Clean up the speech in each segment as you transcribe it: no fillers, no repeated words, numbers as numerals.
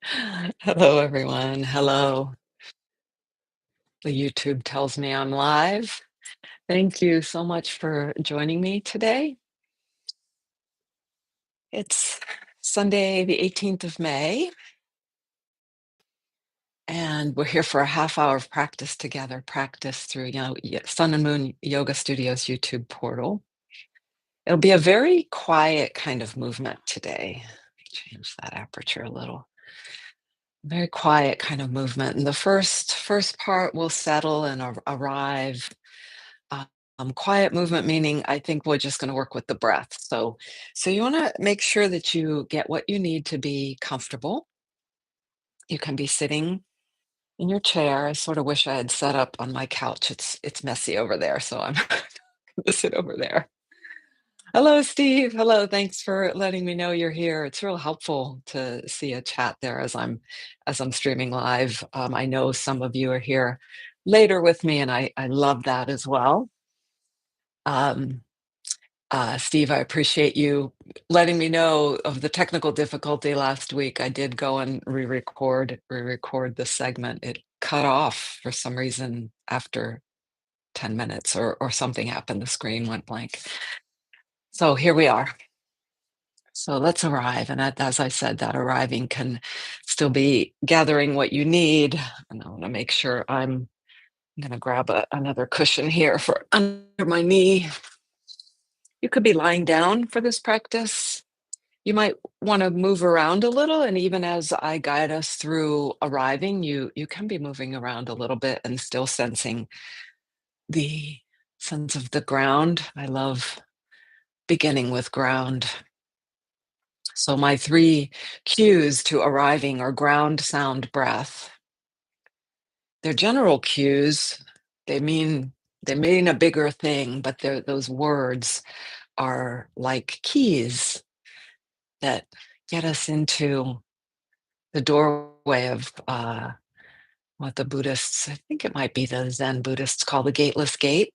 Hello, everyone. Hello. The YouTube tells me I'm live. Thank you so much for joining me today. It's Sunday, the 18th of May, and we're here for a half hour of practice together, practice through, Sun and Moon Yoga Studios YouTube portal. It'll be a very quiet kind of movement today. Let me change that aperture a little. Very quiet kind of movement. And the first part will settle and arrive. Quiet movement meaning I think we're just going to work with the breath. So you want to make sure that you get what you need to be comfortable. You can be sitting in your chair. I sort of wish I had set up on my couch. It's messy over there, so I'm going to sit over there. Hello, Steve. Hello. Thanks for letting me know you're here. It's real helpful to see a chat there as I'm streaming live. I know some of you are here later with me, and I love that as well. Um, Steve, I appreciate you letting me know of the technical difficulty last week. I did go and re-record the segment. It cut off for some reason after 10 minutes or something happened. The screen went blank. So here we are. So let's arrive. And as I said, that arriving can still be gathering what you need. And I want to make sure I'm going to grab another cushion here for under my knee. You could be lying down for this practice. You might want to move around a little, and even as I guide us through arriving, you can be moving around a little bit and still sensing the sense of the ground. I love beginning with ground. So my three cues to arriving are ground, sound, breath. They're general cues. They mean they mean a bigger thing, but those words are like keys that get us into the doorway of what the Buddhists, I think it might be the Zen Buddhists call the gateless gate.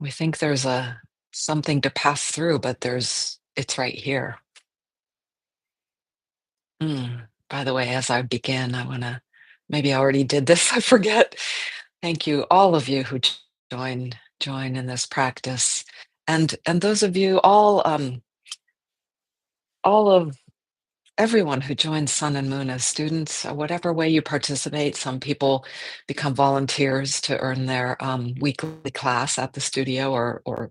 We think there's a something to pass through, but it's right here. By the way, as I begin, I want to, maybe I already did this, I forget. Thank you, all of you who join in this practice, and those of you, all of everyone who joins Sun and Moon as students, or whatever way you participate. Some people become volunteers to earn their weekly class at the studio or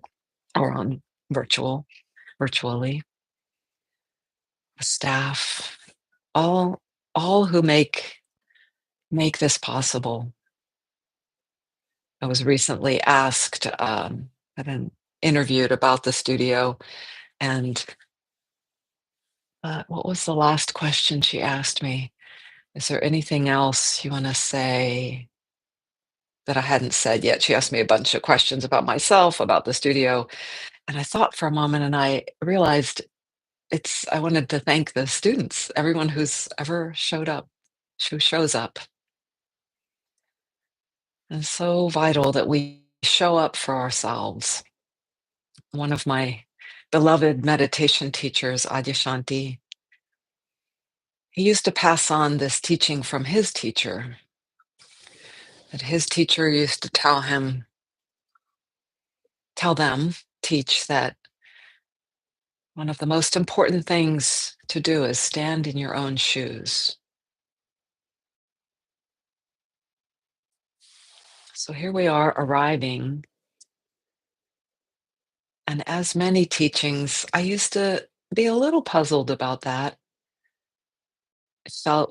on virtually. Staff, all all who make this possible. I was recently asked, I've been interviewed about the studio, and what was the last question she asked me? Is there anything else you want to say that I hadn't said yet? She asked me a bunch of questions about myself, about the studio, and I thought for a moment, and I realized I wanted to thank the students, everyone who's ever showed up, who shows up. It's so vital that we show up for ourselves. One of my beloved meditation teachers, Adyashanti, he used to pass on this teaching from his teacher, that his teacher used to tell them, teach that one of the most important things to do is stand in your own shoes. So here we are arriving, and as many teachings, I used to be a little puzzled about that.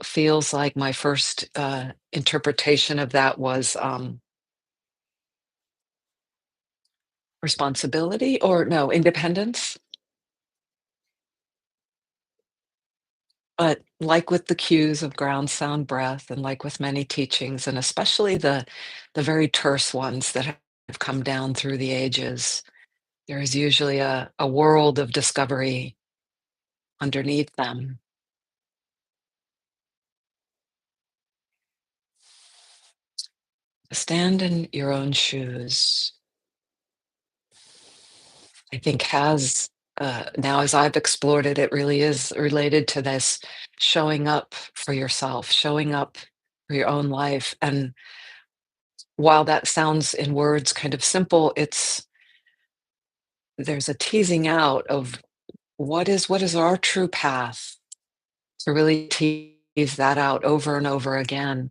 Feels like my first interpretation of that was responsibility, or no, independence. But like with the cues of ground, sound, breath, and like with many teachings, and especially the very terse ones that have come down through the ages, there is usually a world of discovery underneath them. Stand in your own shoes, I think, has Now, as I've explored it, it really is related to this showing up for yourself, showing up for your own life. And while that sounds in words kind of simple, there's a teasing out of what is our true path, to really tease that out over and over again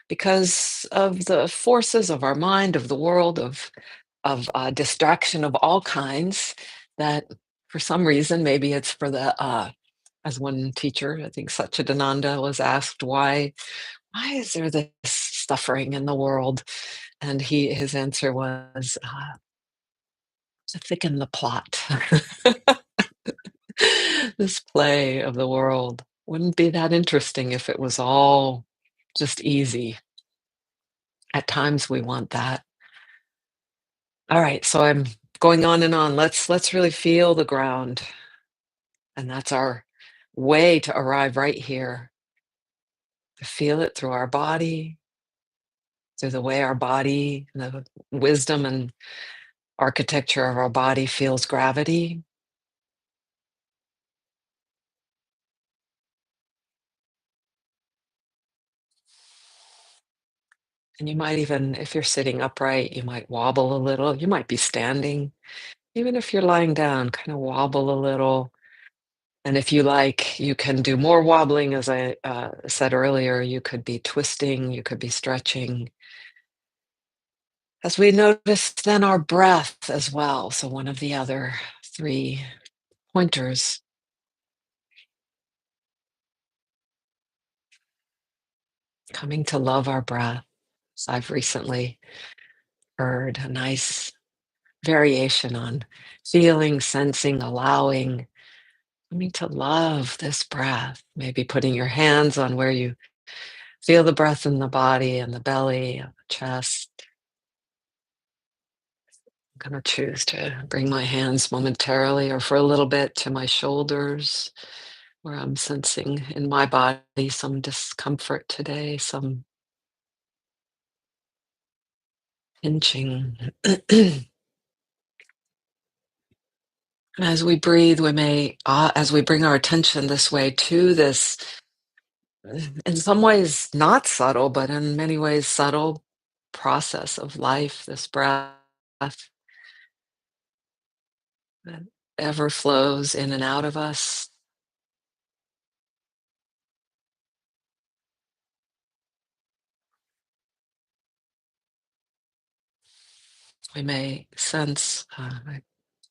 because of the forces of our mind, of the world, of distraction of all kinds that for some reason, maybe it's for as one teacher, I think Satchidananda was asked, why is there this suffering in the world? And his answer was, to thicken the plot. This play of the world. Wouldn't be that interesting if it was all just easy. At times we want that. All right, so I'm going on and on. Let's really feel the ground. And that's our way to arrive right here, to feel it through our body, through the way our body, the wisdom and architecture of our body feels gravity. And you might even, if you're sitting upright, you might wobble a little. You might be standing. Even if you're lying down, kind of wobble a little. And if you like, you can do more wobbling, as I said earlier. You could be twisting, you could be stretching. As we notice then our breath as well. So, one of the other three pointers, coming to love our breath. So I've recently heard a nice variation on feeling, sensing, allowing, coming to love this breath. Maybe putting your hands on where you feel the breath in the body and the belly, and the chest. I'm going to choose to bring my hands momentarily or for a little bit to my shoulders, where I'm sensing in my body some discomfort today, some pinching. As we breathe, as we bring our attention this way to this, in some ways not subtle, but in many ways subtle process of life, this breath that ever flows in and out of us. We may sense, I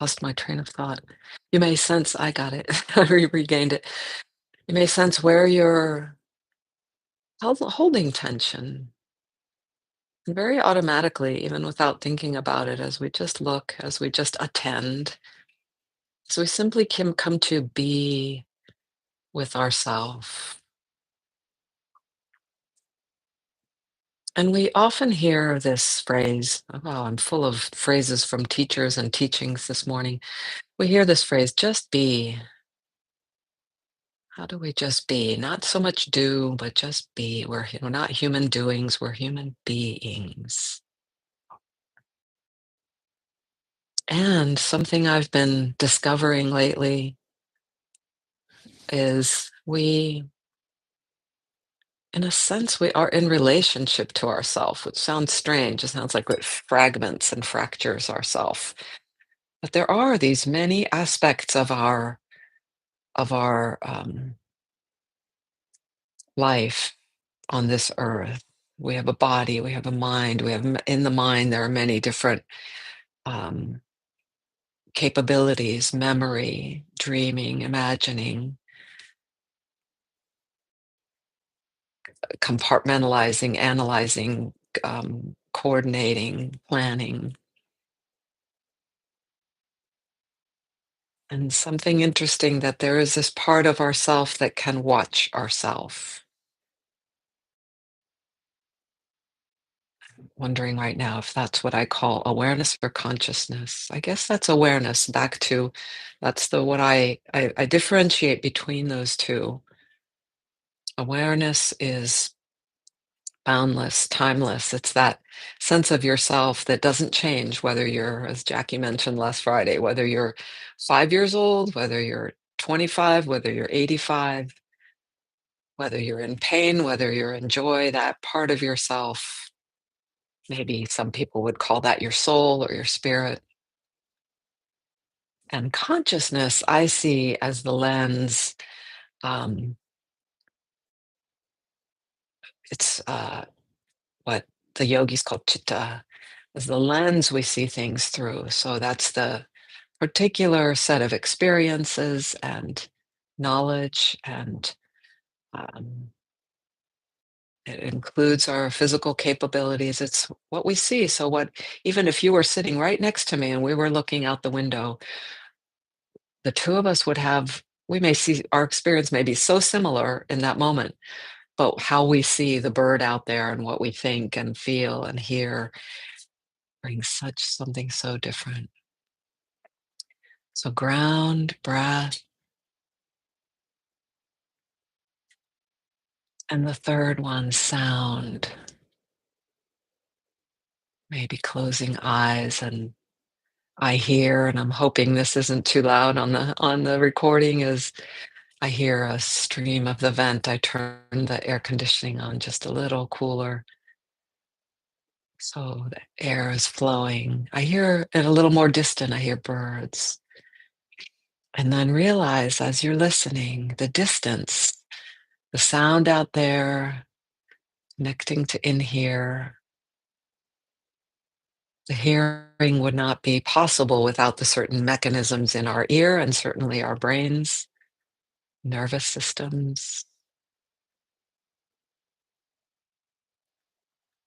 lost my train of thought. You may sense, I got it, I regained it. You may sense where you're holding tension, and very automatically, even without thinking about it, as we just look, as we just attend, so we simply can come to be with ourself. And we often hear this phrase, oh, I'm full of phrases from teachers and teachings this morning. We hear this phrase, just be. How do we just be? Not so much do, but just be. We're not human doings, we're human beings. And something I've been discovering lately is in a sense, we are in relationship to ourself, which sounds strange. It sounds like it fragments and fractures ourself. But there are these many aspects of our life on this earth. We have a body, we have a mind, in the mind there are many different um, capabilities, memory, dreaming, imagining, compartmentalizing, analyzing, coordinating, planning. And something interesting that there is this part of ourself that can watch ourself. Wondering right now if that's what I call awareness or consciousness. I guess that's awareness. Back to that's the what I differentiate between those two. Awareness is boundless, timeless. It's that sense of yourself that doesn't change, whether you're, as Jackie mentioned last Friday, whether you're 5 years old, whether you're 25, whether you're 85, whether you're in pain, whether you're in joy, that part of yourself, maybe some people would call that your soul or your spirit. And consciousness, I see as the lens. Um, it's what the yogis call chitta, is the lens we see things through. So that's the particular set of experiences and knowledge, and um, it includes our physical capabilities. It's what we see. So, what even if you were sitting right next to me and we were looking out the window, the two of us would have. We may see our experience may be so similar in that moment, but how we see the bird out there and what we think and feel and hear brings such something so different. So ground, breath, and the third one, sound. Maybe closing eyes, and I hear, and I'm hoping this isn't too loud on the recording, is I hear a stream of the vent. I turn the air conditioning on just a little cooler, so the air is flowing. I hear it a little more distant. I hear birds. And then realize as you're listening, the distance, the sound out there, connecting to in here. The hearing would not be possible without the certain mechanisms in our ear and certainly our brains, nervous systems.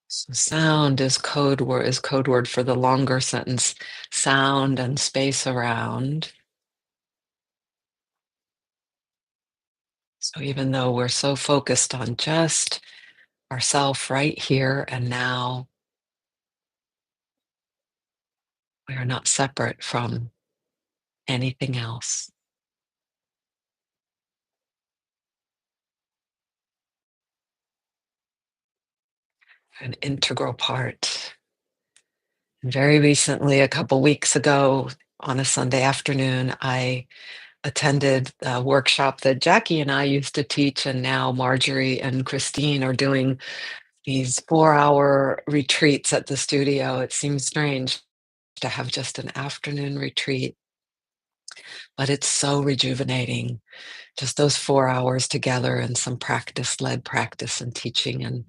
So sound is code word for the longer sentence, sound and space around. So even though we're so focused on just ourself right here and now, we are not separate from anything else. An integral part. Very recently, a couple weeks ago, on a Sunday afternoon, I attended a workshop that Jackie and I used to teach, and now Marjorie and Christine are doing these 4-hour retreats at the studio. It seems strange to have just an afternoon retreat, but it's so rejuvenating. Just those 4 hours together and some practice, led practice and teaching. And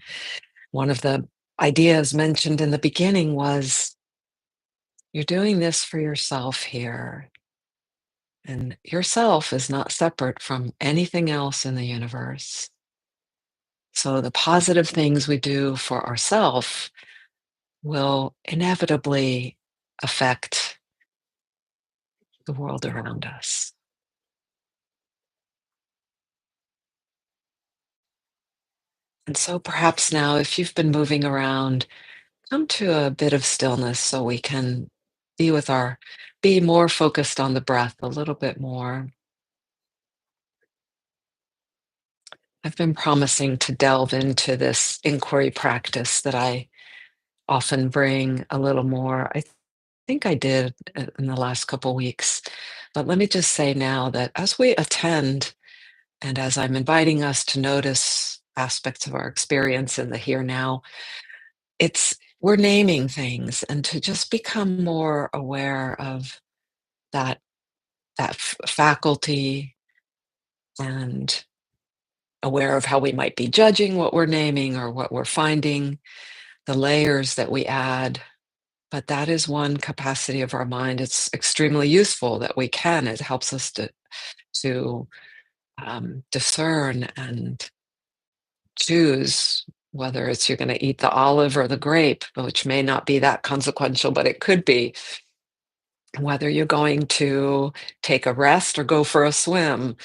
one of the ideas mentioned in the beginning was, you're doing this for yourself here. And yourself is not separate from anything else in the universe. So the positive things we do for ourselves will inevitably affect the world around us. And so perhaps now, if you've been moving around, come to a bit of stillness so we can be with our, be more focused on the breath a little bit more. I've been promising to delve into this inquiry practice that I often bring a little more. I think I did in the last couple weeks. But let me just say now that as we attend, and as I'm inviting us to notice aspects of our experience in the here now, it's we're naming things, and to just become more aware of that faculty, and aware of how we might be judging what we're naming or what we're finding, the layers that we add. But that is one capacity of our mind. It's extremely useful that we can. It helps us to discern and choose whether it's you're going to eat the olive or the grape, which may not be that consequential, but it could be. Whether you're going to take a rest or go for a swim.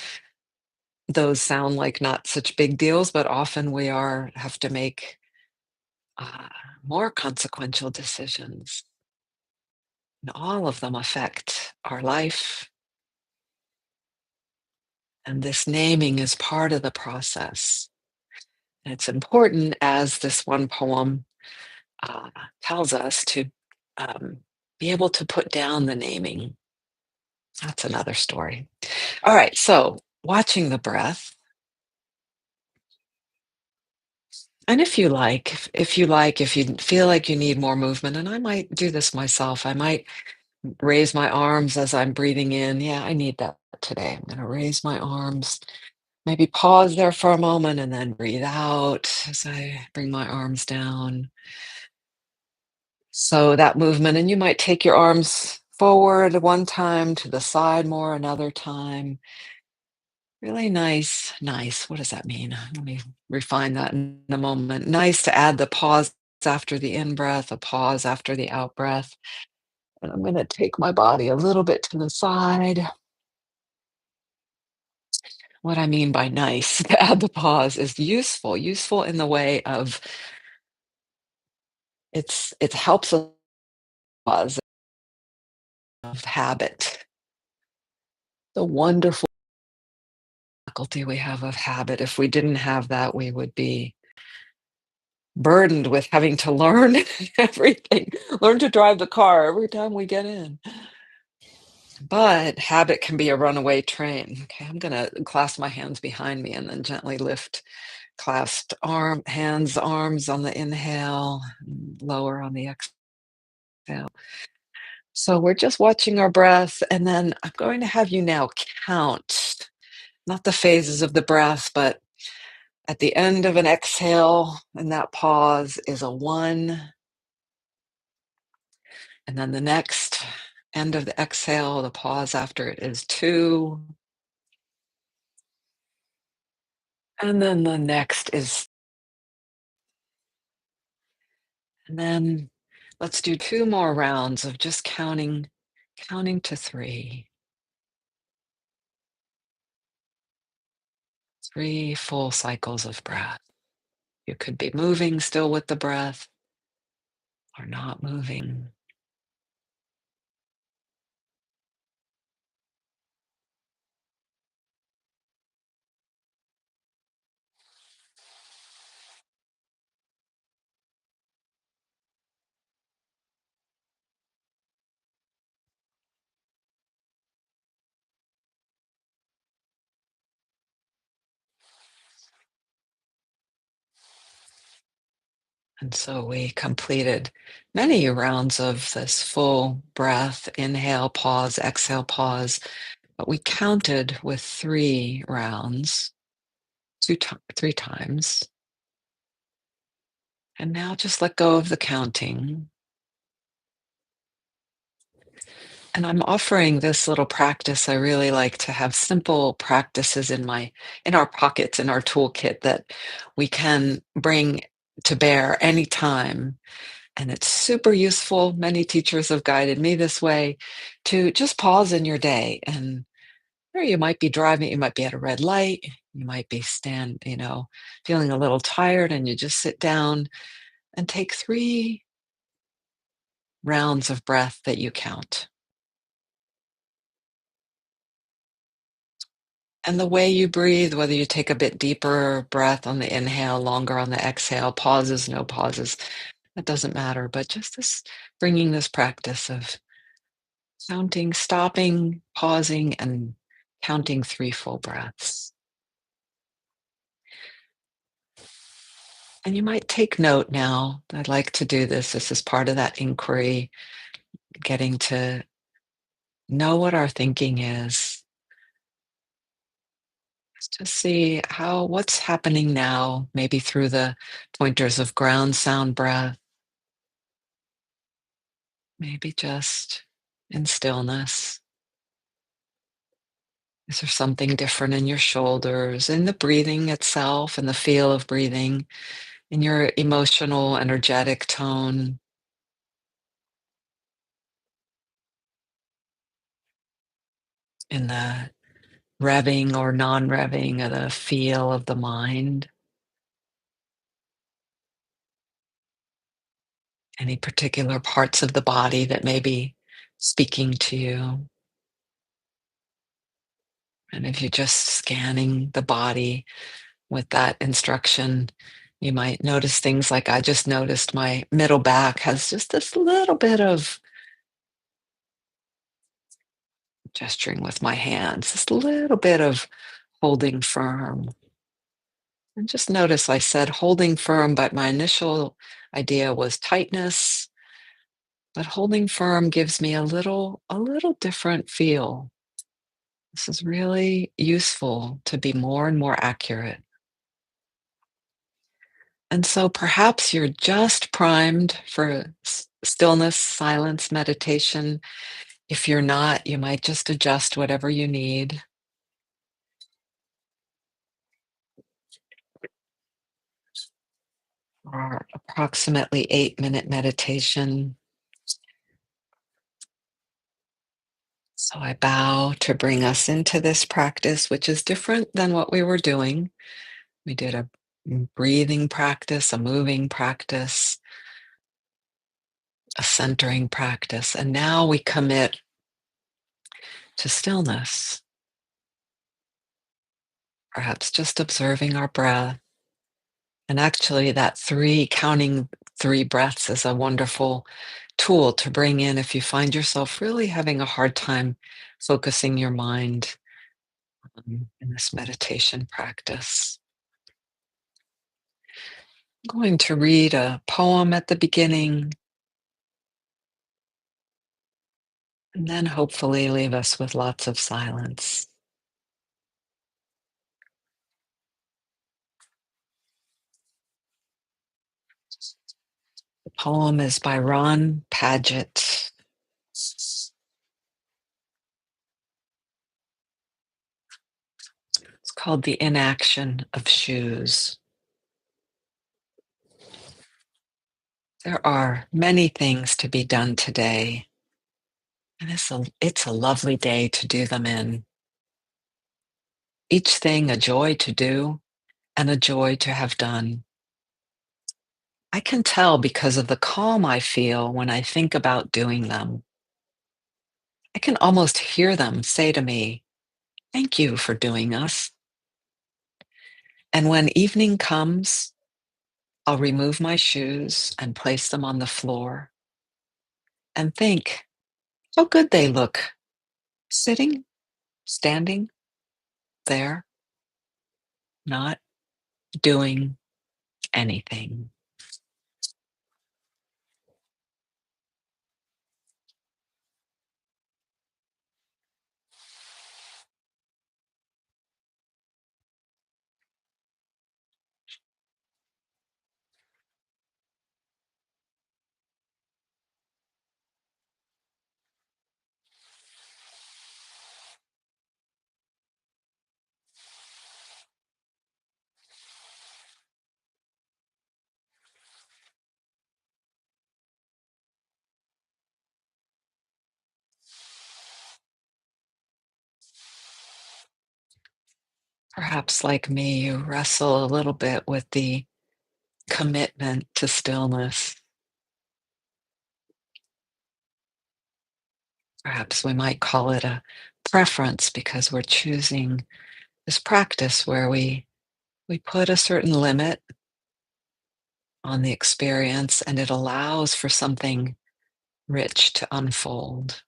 Those sound like not such big deals, but often we are have to make uh, more consequential decisions. And all of them affect our life. And this naming is part of the process. And it's important, as this one poem uh, tells us, to um, be able to put down the naming. That's another story. All right, so watching the breath. And if you feel like you need more movement, and I might do this myself, I might raise my arms as I'm breathing in. Yeah, I need that today. I'm going to raise my arms, maybe pause there for a moment, and then breathe out as I bring my arms down. So that movement, and you might take your arms forward one time, to the side more another time. Really nice, nice. What does that mean? Let me refine that in a moment. Nice to add the pause after the in breath, a pause after the out breath. And I'm going to take my body a little bit to the side. What I mean by nice to add the pause is useful in the way of it helps us pause of habit. The wonderful faculty we have of habit. If we didn't have that, we would be burdened with having to learn everything, learn to drive the car every time we get in. But habit can be a runaway train. Okay, I'm going to clasp my hands behind me and then gently lift clasped arms on the inhale, lower on the exhale. So we're just watching our breath, and then I'm going to have you now count, not the phases of the breath, but at the end of an exhale, and that pause is a 1. And then the next end of the exhale, the pause after it is 2. And then the next is, and then let's do 2 more rounds of just counting to 3. 3 full cycles of breath. You could be moving still with the breath or not moving. And so we completed many rounds of this full breath, inhale, pause, exhale, pause, but we counted with 3 rounds, 3 times. And now just let go of the counting. And I'm offering this little practice. I really like to have simple practices in our pockets, in our toolkit, that we can bring to bear anytime. And it's super useful. Many teachers have guided me this way, to just pause in your day. And you might be driving, you might be at a red light, you might be feeling a little tired, and you just sit down and take 3 rounds of breath that you count. And the way you breathe, whether you take a bit deeper breath on the inhale, longer on the exhale, pauses, no pauses, that doesn't matter. But just bringing this practice of counting, stopping, pausing, and counting 3 full breaths. And you might take note now. I'd like to do this. This is part of that inquiry, getting to know what our thinking is. Just see what's happening now, maybe through the pointers of ground sound breath, maybe just in stillness. Is there something different in your shoulders, in the breathing itself, and the feel of breathing, in your emotional, energetic tone, in the revving or non-revving of the feel of the mind? Any particular parts of the body that may be speaking to you? And if you're just scanning the body, with that instruction. You might notice things like I just noticed my middle back has just this little bit of gesturing with my hands, this little bit of holding firm. And just notice I said holding firm, but my initial idea was tightness, but holding firm gives me a little different feel. This is really useful to be more and more accurate. And so perhaps you're just primed for stillness, silence, meditation. If you're not, you might just adjust whatever you need. Our approximately 8-minute meditation. So I bow to bring us into this practice, which is different than what we were doing. We did a breathing practice, a moving practice, a centering practice, and now we commit to stillness, perhaps just observing our breath. And actually, that counting three breaths is a wonderful tool to bring in if you find yourself really having a hard time focusing your mind in this meditation practice. I'm going to read a poem at the beginning and then hopefully leave us with lots of silence. The poem is by Ron Padgett. It's called The Inaction of Shoes. There are many things to be done today, and it's a lovely day to do them in. Each thing a joy to do and a joy to have done. I can tell because of the calm I feel when I think about doing them. I can almost hear them say to me, "Thank you for doing us." And when evening comes, I'll remove my shoes and place them on the floor and think how good they look, sitting, standing there, not doing anything. Perhaps like me, you wrestle a little bit with the commitment to stillness. Perhaps we might call it a preference because we're choosing this practice where we put a certain limit on the experience and it allows for something rich to unfold.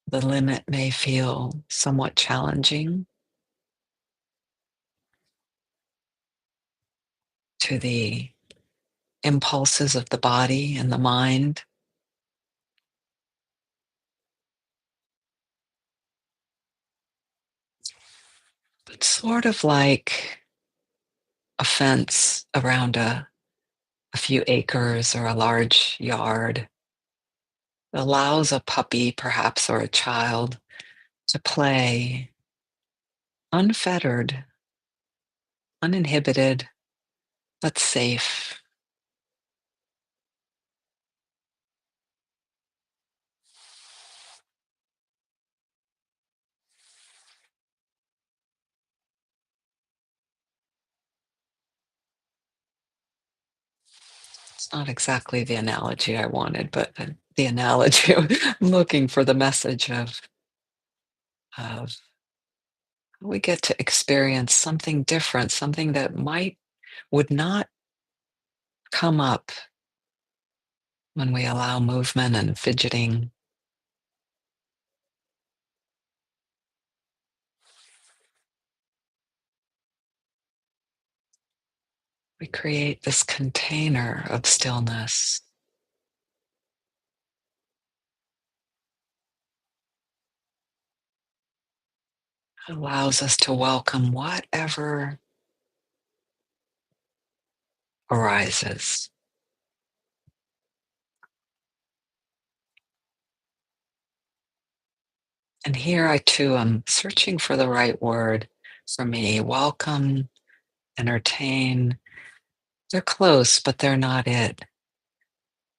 The limit may feel somewhat challenging to the impulses of the body and the mind. It's sort of like a fence around a few acres or a large yard. It allows a puppy, perhaps, or a child to play unfettered, uninhibited, but safe. It's not exactly the analogy I wanted, but the analogy I'm looking for the message of We get to experience something different, something that might would not come up when we allow movement and fidgeting. We create this container of stillness, allows us to welcome whatever arises. And here I too am searching for the right word for me. Welcome, entertain. They're close, but they're not it.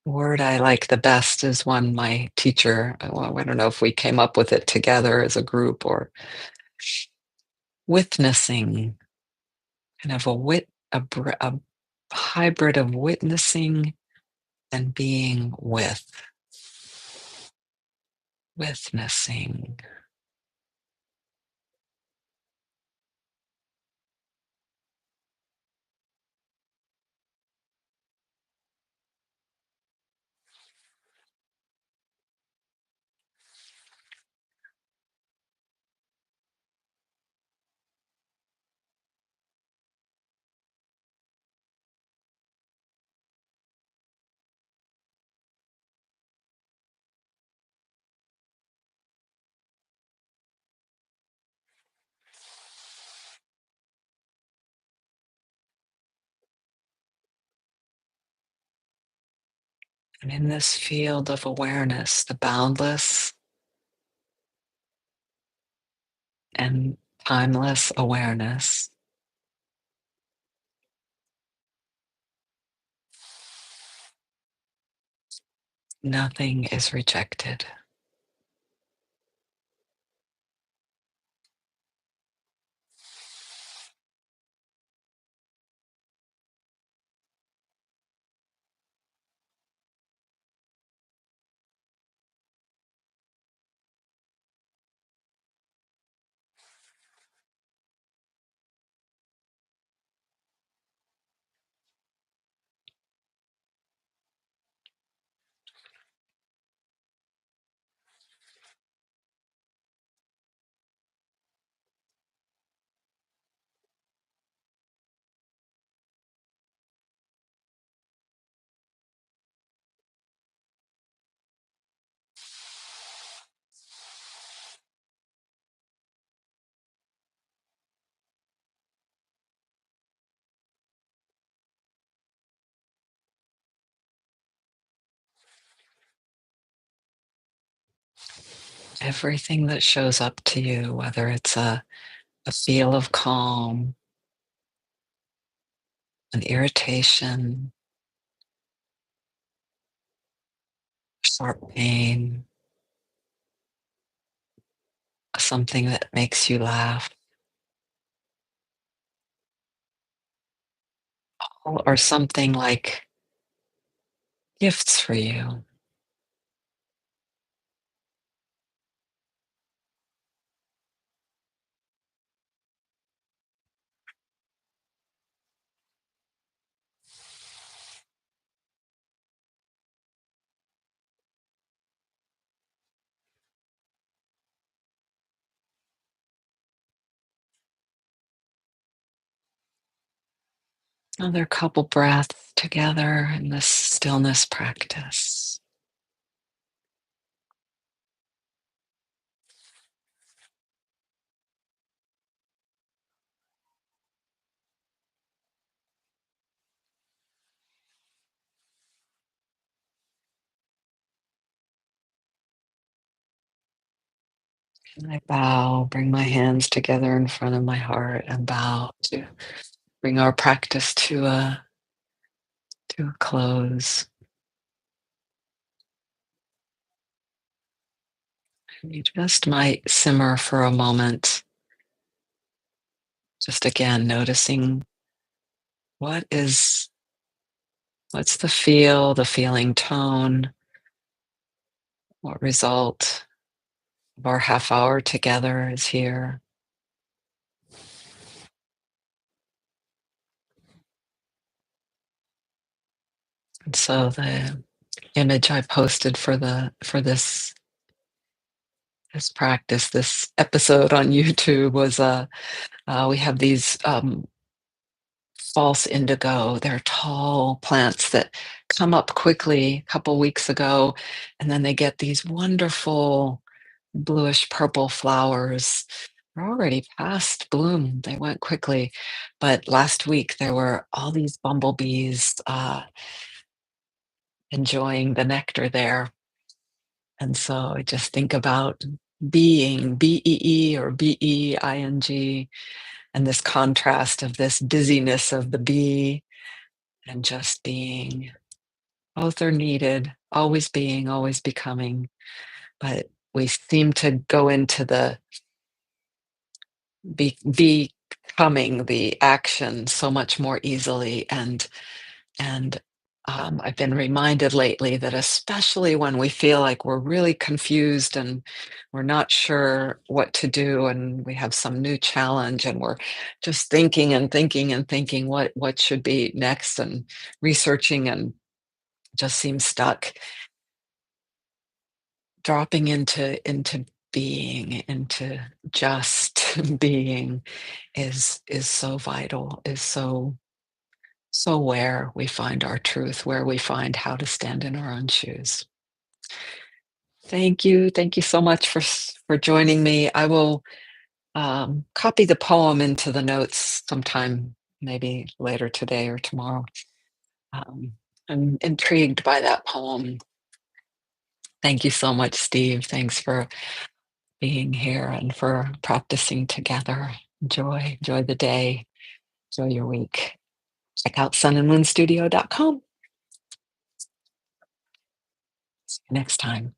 The word I like the best is one my teacher, well, I don't know if we came up with it together as a group or with-nessing, kind of a hybrid of witnessing and being with-nessing. And in this field of awareness, the boundless and timeless awareness, nothing is rejected. Everything that shows up to you, whether it's a feel of calm, an irritation, sharp pain, something that makes you laugh, or something like gifts for you. Another couple breaths together in this stillness practice. And I bow, bring my hands together in front of my heart and bow to bring our practice to a close. And you just might simmer for a moment, just again noticing what is what's the feeling tone, what result of our half hour together is here. And so the image I posted for this practice, this episode on YouTube was we have these false indigo. They're tall plants that come up quickly a couple weeks ago, and then they get these wonderful bluish purple flowers. They're already past bloom. They went quickly. But last week there were all these bumblebees enjoying the nectar there. And so I just think about being, BEE or BEING, and this contrast of this busyness of the bee and just being. Both are needed, always being, always becoming, but we seem to go into the becoming, the action so much more easily, and I've been reminded lately that especially when we feel like we're really confused and we're not sure what to do and we have some new challenge and we're just thinking and thinking and thinking what should be next and researching and just seem stuck. Dropping into being, into just being is so vital, is so where we find our truth, where we find how to stand in our own shoes. Thank you so much for joining me. I will, copy the poem into the notes sometime, maybe later today or tomorrow. Um, I'm intrigued by that poem. Thank you so much, Steve. Thanks for being here and for practicing together. Enjoy the day, enjoy your week. Check out sunandmoonstudio.com. See you next time.